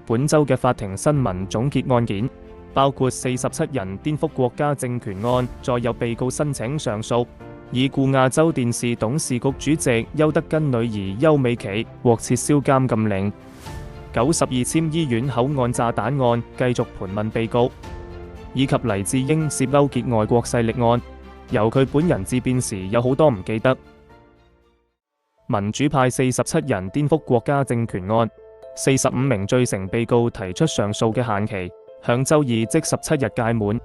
本週嘅法庭新聞總結案件，包括47人顛覆國家政權案，再有被告申請上訴。已故亞洲電視董事局主席邱德根女兒邱美琪獲撤銷監禁令。92簽醫院口岸炸彈案繼續盤問被告，以及黎智英涉勾結外國勢力案，由佢本人自辯時有好多唔記得。民主派47人顛覆國家政權案，45名罪成被告提出上訴嘅限期，響週二即17日屆滿。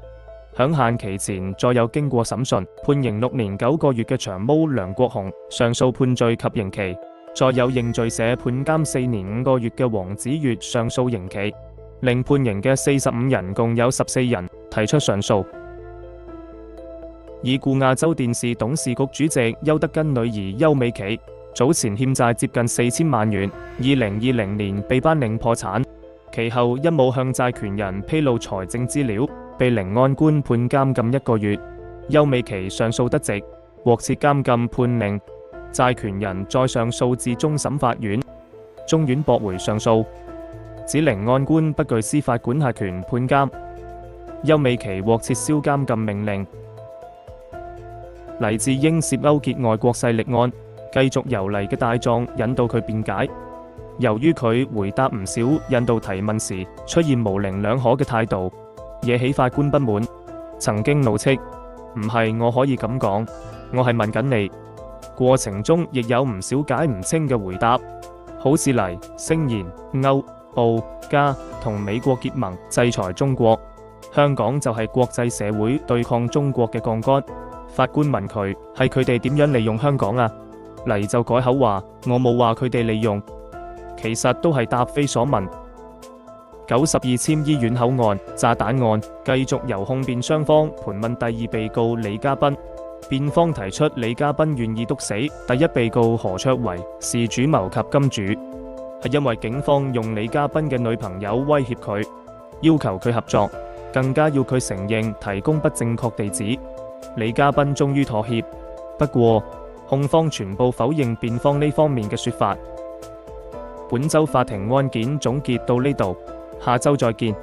響限期前，再有經過審訊判刑6年9個月嘅長毛梁國雄上訴判罪及刑期，再有認罪者判監4年5個月嘅黃子悅上訴刑期，另判刑嘅45人共有14人提出上訴。已故亞洲電視董事局主席邱德根女兒邱美琪早前欠債接近4000萬元，2020年被頒令破產，其後因冇向債權人披露財政資料，被聆案官判監禁1個月。邱美琪上訴得直，獲撤監禁判令，債權人再上訴至終審法院，中院駁回上訴，指聆案官不具司法管轄權判監，邱美琪獲撤銷監禁命令。黎智英涉勾結外國勢力案，繼續由黎嘅大狀引導佢辯解，由於佢回答唔少引導提問時出現模棱兩可嘅態度，惹起法官不滿，曾經怒斥：唔係我可以咁講，我係問緊你。過程中亦有唔少解唔清嘅回答，好似黎聲言歐、澳、加同美國結盟制裁中國，香港就係國際社會對抗中國嘅槓桿。法官問佢係佢哋點樣利用香港啊？黎就改口話我冇話佢哋利用，其實都係答非所問。92簽醫院口岸炸彈案繼續由控辯雙方盤問第二被告李嘉賓，辯方提出李嘉賓願意毒死第一被告何卓維是主謀及金主，係因為警方用李嘉賓嘅女朋友威脅佢，要求佢合作，更加要佢承認提供不正確地址。李嘉賓終於妥協，不過控方全部否認辯方呢方面嘅說法。本週法庭案件總結到呢度，下週再見。